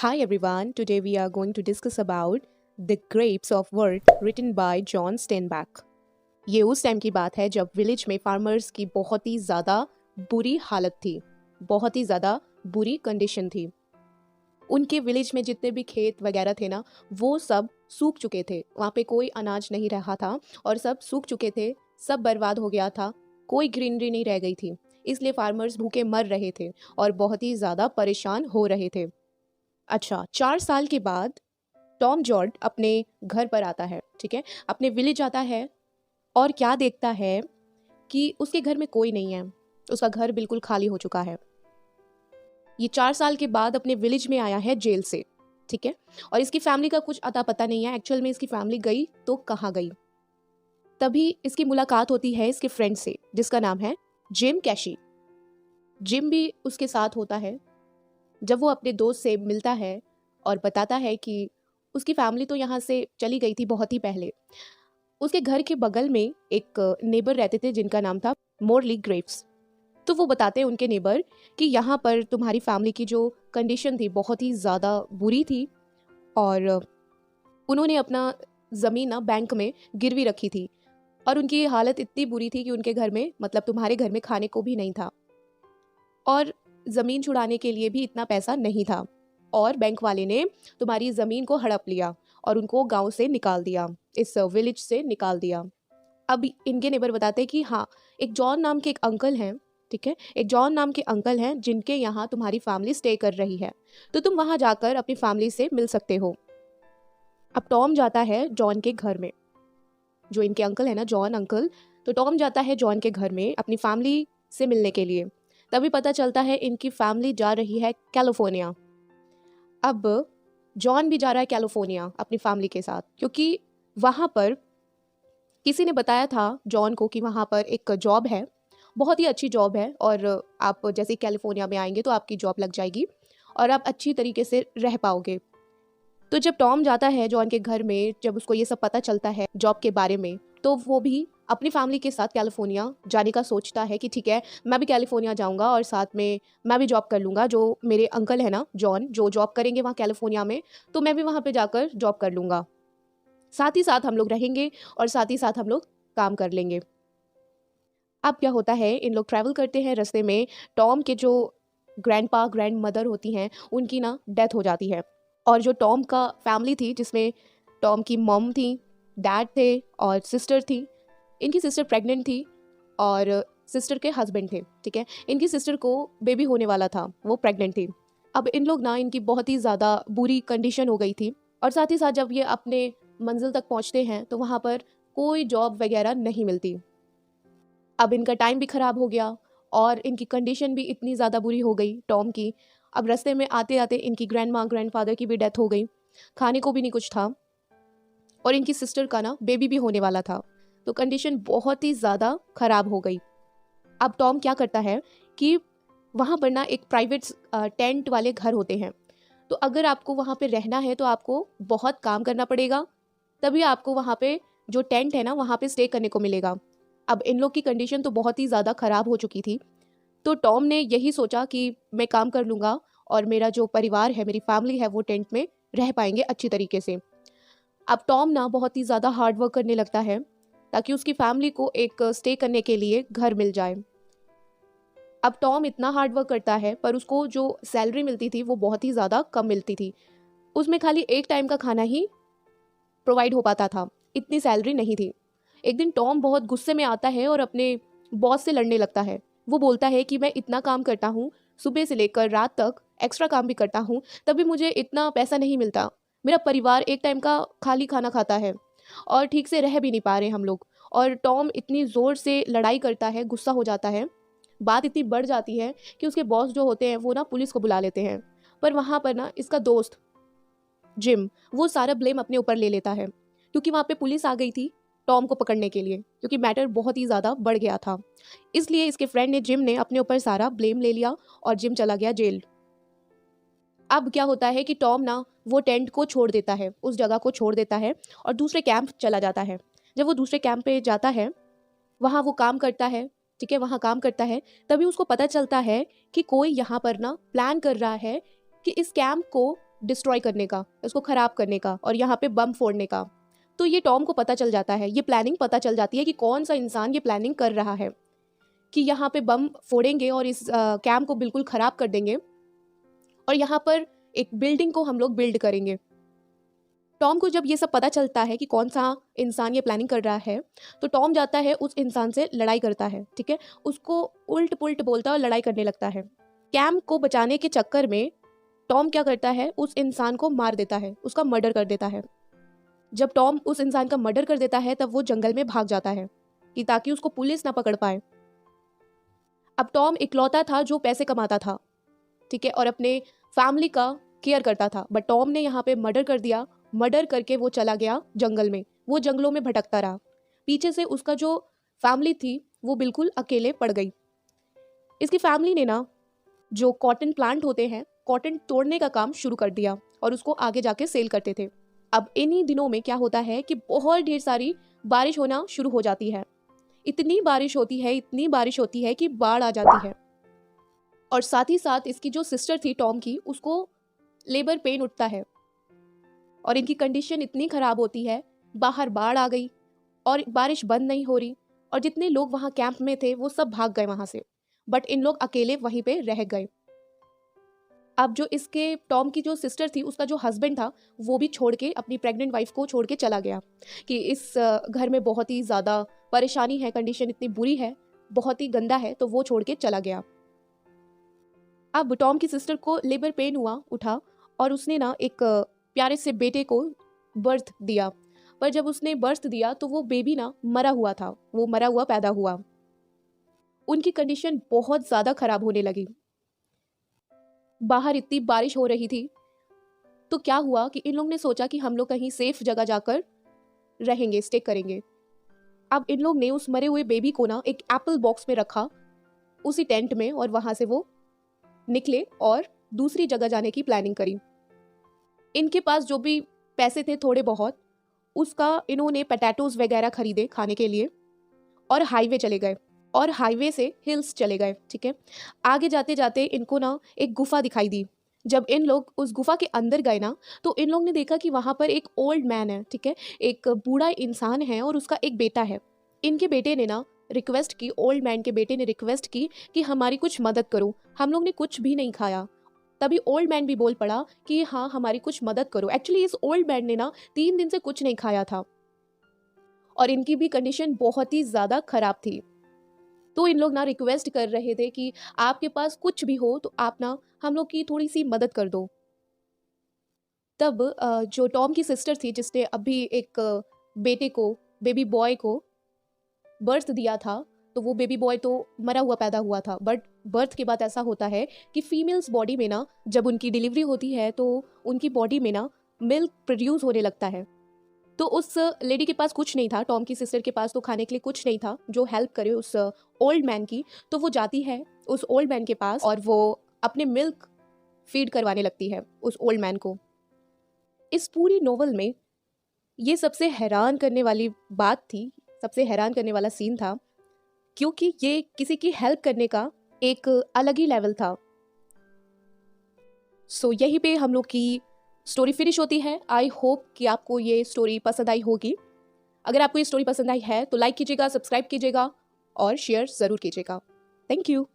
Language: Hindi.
Hi everyone, today we are going to discuss about The Grapes of Wrath written by John Steinbeck. ये उस टाइम की बात है जब विलेज में फार्मर्स की बहुत ही ज़्यादा बुरी हालत थी, बहुत ही ज़्यादा बुरी कंडीशन थी। उनके विलेज में जितने भी खेत वगैरह थे ना, वो सब सूख चुके थे। वहाँ पे कोई अनाज नहीं रहा था और सब सूख चुके थे, सब बर्बाद हो गया था, कोई ग्रीनरी नहीं रह गई थी। इसलिए फार्मर्स भूखे मर रहे थे और बहुत ही ज़्यादा परेशान हो रहे थे। अच्छा, 4 साल के बाद टॉम जॉर्ज अपने घर पर आता है, ठीक है? अपने विलेज आता है और क्या देखता है कि उसके घर में कोई नहीं है। उसका घर बिल्कुल खाली हो चुका है। ये 4 साल के बाद अपने विलेज में आया है जेल से, ठीक है? और इसकी फैमिली का कुछ अता पता नहीं है, एक्चुअल में इसकी फैमिली गई तो कहाँ गई? तभी इसकी मुलाकात होती है इसके फ्रेंड से, जिसका नाम है जिम कैशी। जिम भी उसके साथ होता है। जब वो अपने दोस्त से मिलता है और बताता है कि उसकी फैमिली तो यहाँ से चली गई थी बहुत ही पहले। उसके घर के बगल में एक नेबर रहते थे जिनका नाम था मोरली ग्रेव्स। तो वो बताते हैं उनके नेबर कि यहाँ पर तुम्हारी फैमिली की जो कंडीशन थी बहुत ही ज़्यादा बुरी थी और उन्होंने अपना ज़मीन ना बैंक में गिरवी रखी थी और उनकी हालत इतनी बुरी थी कि उनके घर में, मतलब तुम्हारे घर में, खाने को भी नहीं था और ज़मीन छुड़ाने के लिए भी इतना पैसा नहीं था और बैंक वाले ने तुम्हारी ज़मीन को हड़प लिया और उनको गांव से निकाल दिया, इस विलेज से निकाल दिया। अब इनके नेबर बताते हैं कि हाँ, एक जॉन नाम के एक अंकल हैं, ठीक है? एक जॉन नाम के अंकल हैं जिनके यहाँ तुम्हारी फैमिली स्टे कर रही है, तो तुम वहाँ जाकर अपनी फैमिली से मिल सकते हो। अब टॉम जाता है जॉन के घर में, जो इनके अंकल है ना, जॉन अंकल। तो टॉम जाता है जॉन के घर में अपनी फैमिली से मिलने के लिए। तभी पता चलता है इनकी फैमिली जा रही है कैलिफोर्निया। अब जॉन भी जा रहा है कैलिफोर्निया अपनी फैमिली के साथ, क्योंकि वहाँ पर किसी ने बताया था जॉन को कि वहाँ पर एक जॉब है, बहुत ही अच्छी जॉब है और आप जैसे ही कैलिफोर्निया में आएंगे तो आपकी जॉब लग जाएगी और आप अच्छी तरीके से रह पाओगे। तो जब टॉम जाता है जॉन के घर में, जब उसको ये सब पता चलता है जॉब के बारे में, तो वो भी अपनी फैमिली के साथ कैलिफोर्निया जाने का सोचता है कि ठीक है, मैं भी कैलिफोर्निया जाऊंगा और साथ में मैं भी जॉब कर लूँगा। जो मेरे अंकल है ना जॉन, जो जॉब करेंगे वहाँ कैलिफोर्निया में, तो मैं भी वहाँ पे जाकर जॉब कर लूँगा। साथ ही साथ हम लोग रहेंगे और साथ ही साथ हम लोग काम कर लेंगे। अब क्या होता है, इन लोग ट्रैवल करते हैं, रास्ते में टॉम के जो ग्रैंडपा ग्रैंड मदर होती हैं, उनकी ना डेथ हो जाती है। और जो टॉम का फैमिली थी, जिसमें टॉम की मॉम थी, डैड थे और सिस्टर थी। इनकी सिस्टर प्रेग्नेंट थी और सिस्टर के हस्बैंड थे, ठीक है? इनकी सिस्टर को बेबी होने वाला था, वो प्रेग्नेंट थी। अब इन लोग ना, इनकी बहुत ही ज़्यादा बुरी कंडीशन हो गई थी और साथ ही साथ जब ये अपने मंजिल तक पहुंचते हैं तो वहाँ पर कोई जॉब वगैरह नहीं मिलती। अब इनका टाइम भी ख़राब हो गया और इनकी कंडीशन भी इतनी ज़्यादा बुरी हो गई टॉम की। अब रास्ते में आते आते इनकी ग्रैंड माँ ग्रैंड फादर की भी डेथ हो गई, खाने को भी नहीं कुछ था और इनकी सिस्टर का ना बेबी भी होने वाला था। तो कंडीशन बहुत ही ज़्यादा ख़राब हो गई। अब टॉम क्या करता है कि वहाँ पर ना एक प्राइवेट टेंट वाले घर होते हैं, तो अगर आपको वहाँ पे रहना है तो आपको बहुत काम करना पड़ेगा, तभी आपको वहाँ पे जो टेंट है ना वहाँ पे स्टे करने को मिलेगा। अब इन लोग की कंडीशन तो बहुत ही ज़्यादा ख़राब हो चुकी थी, तो टॉम ने यही सोचा कि मैं काम कर लूँगा और मेरा जो परिवार है, मेरी फैमिली है, वो टेंट में रह पाएंगे अच्छी तरीके से। अब टॉम ना बहुत ही ज़्यादा हार्ड वर्क करने लगता है ताकि उसकी फैमिली को एक स्टे करने के लिए घर मिल जाए। अब टॉम इतना हार्ड वर्क करता है पर उसको जो सैलरी मिलती थी वो बहुत ही ज़्यादा कम मिलती थी। उसमें खाली एक टाइम का खाना ही प्रोवाइड हो पाता था, इतनी सैलरी नहीं थी। एक दिन टॉम बहुत गुस्से में आता है और अपने बॉस से लड़ने लगता है। वो बोलता है कि मैं इतना काम करता हूँ, सुबह से लेकर रात तक एक्स्ट्रा काम भी करता हूँ, तभी मुझे इतना पैसा नहीं मिलता। मेरा परिवार एक टाइम का खाली खाना खाता है और ठीक से रह भी नहीं पा रहे हम लोग। और टॉम इतनी ज़ोर से लड़ाई करता है, गुस्सा हो जाता है, बात इतनी बढ़ जाती है कि उसके बॉस जो होते हैं वो ना पुलिस को बुला लेते हैं। पर वहाँ पर ना इसका दोस्त जिम, वो सारा ब्लेम अपने ऊपर ले लेता है, क्योंकि वहाँ पे पुलिस आ गई थी टॉम को पकड़ने के लिए, क्योंकि मैटर बहुत ही ज़्यादा बढ़ गया था। इसलिए इसके फ्रेंड ने, जिम ने, अपने ऊपर सारा ब्लेम ले लिया और जिम चला गया जेल। अब क्या होता है कि टॉम ना वो टेंट को छोड़ देता है, उस जगह को छोड़ देता है और दूसरे कैंप चला जाता है। जब वो दूसरे कैंप पे जाता है, वहाँ वो काम करता है, ठीक है, वहाँ काम करता है, तभी उसको पता चलता है कि कोई यहाँ पर ना प्लान कर रहा है कि इस कैंप को डिस्ट्रॉय करने का, उसको ख़राब करने का और यहाँ पे बम फोड़ने का। तो ये टॉम को पता चल जाता है, ये प्लानिंग पता चल जाती है कि कौन सा इंसान ये प्लानिंग कर रहा है कि यहाँ पे बम फोड़ेंगे और इस कैंप को बिल्कुल ख़राब कर देंगे और यहाँ पर एक बिल्डिंग को हम लोग बिल्ड करेंगे। टॉम को जब ये सब पता चलता है कि कौन सा इंसान ये प्लानिंग कर रहा है, तो टॉम जाता है उस इंसान से लड़ाई करता है, ठीक है, उसको उल्ट पुल्ट बोलता है और लड़ाई करने लगता है। कैंप को बचाने के चक्कर में टॉम क्या करता है, उस इंसान को मार देता है, उसका मर्डर कर देता है। जब टॉम उस इंसान का मर्डर कर देता है तब वो जंगल में भाग जाता है कि ताकि उसको पुलिस ना पकड़ पाए। अब टॉम इकलौता था जो पैसे कमाता था, ठीक है, और अपने फैमिली का केयर करता था, बट टॉम ने यहाँ पे मर्डर कर दिया। मर्डर करके वो चला गया जंगल में, वो जंगलों में भटकता रहा। पीछे से उसका जो फैमिली थी वो बिल्कुल अकेले पड़ गई। इसकी फैमिली ने ना जो कॉटन प्लांट होते हैं, कॉटन तोड़ने का काम शुरू कर दिया और उसको आगे जाके सेल करते थे। अब इन्हीं दिनों में क्या होता है कि बहुत ढेर सारी बारिश होना शुरू हो जाती है। इतनी बारिश होती है, इतनी बारिश होती है कि बाढ़ आ जाती है। और साथ ही साथ इसकी जो सिस्टर थी टॉम की, उसको लेबर पेन उठता है और इनकी कंडीशन इतनी ख़राब होती है, बाहर बाढ़ आ गई और बारिश बंद नहीं हो रही और जितने लोग वहाँ कैंप में थे वो सब भाग गए वहाँ से, बट इन लोग अकेले वहीं पे रह गए। अब जो इसके टॉम की जो सिस्टर थी, उसका जो हस्बैंड था वो भी छोड़ के, अपनी प्रेग्नेंट वाइफ को छोड़ के चला गया कि इस घर में बहुत ही ज़्यादा परेशानी है, कंडीशन इतनी बुरी है, बहुत ही गंदा है, तो वो छोड़ के चला गया। अब टॉम की सिस्टर को लेबर पेन उठा और उसने ना एक प्यारे से बेटे को बर्थ दिया, पर जब उसने बर्थ दिया तो वो बेबी ना मरा हुआ था, वो मरा हुआ पैदा हुआ। उनकी कंडीशन बहुत ज़्यादा ख़राब होने लगी। बाहर इतनी बारिश हो रही थी, तो क्या हुआ कि इन लोग ने सोचा कि हम लोग कहीं सेफ जगह जाकर रहेंगे, स्टे करेंगे। अब इन लोग ने उस मरे हुए बेबी को ना एक एप्पल बॉक्स में रखा उसी टेंट में, और वहाँ से वो निकले और दूसरी जगह जाने की प्लानिंग करी। इनके पास जो भी पैसे थे थोड़े बहुत, उसका इन्होंने पोटैटोज वगैरह खरीदे खाने के लिए और हाईवे चले गए और हाईवे से हिल्स चले गए, ठीक है। आगे जाते जाते इनको ना एक गुफा दिखाई दी। जब इन लोग उस गुफा के अंदर गए ना, तो इन लोग ने देखा कि वहाँ पर एक ओल्ड मैन है, ठीक है, एक बूढ़ा इंसान है और उसका एक बेटा है। इनके बेटे ने ना रिक्वेस्ट की, ओल्ड मैन के बेटे ने रिक्वेस्ट की कि हमारी कुछ मदद करो, हम लोग ने कुछ भी नहीं खाया। तभी ओल्ड मैन भी बोल पड़ा कि हाँ, हमारी कुछ मदद करो। एक्चुअली इस ओल्ड मैन ने ना 3 दिन से कुछ नहीं खाया था और इनकी भी कंडीशन बहुत ही ज़्यादा ख़राब थी। तो इन लोग ना रिक्वेस्ट कर रहे थे कि आपके पास कुछ भी हो तो आप ना हम लोग की थोड़ी सी मदद कर दो। तब जो टॉम की सिस्टर थी, जिसने अभी एक बेटे को, बेबी बॉय को बर्थ दिया था, तो वो बेबी बॉय तो मरा हुआ पैदा हुआ था, बट बर्थ के बाद ऐसा होता है कि फीमेल्स बॉडी में ना जब उनकी डिलीवरी होती है तो उनकी बॉडी में ना मिल्क प्रोड्यूस होने लगता है। तो उस लेडी के पास कुछ नहीं था, टॉम की सिस्टर के पास तो खाने के लिए कुछ नहीं था जो हेल्प करे उस ओल्ड मैन की। तो वो जाती है उस ओल्ड मैन के पास और वो अपने मिल्क फीड करवाने लगती है उस ओल्ड मैन को। इस पूरी नोवेल में ये सबसे हैरान करने वाली बात थी, सबसे हैरान करने वाला सीन था, क्योंकि ये किसी की हेल्प करने का एक अलग ही लेवल था। सो यहीं पे हम लोग की स्टोरी फिनिश होती है। आई होप कि आपको ये स्टोरी पसंद आई होगी। अगर आपको ये स्टोरी पसंद आई है तो लाइक कीजिएगा, सब्सक्राइब कीजिएगा और शेयर ज़रूर कीजिएगा। Thank you.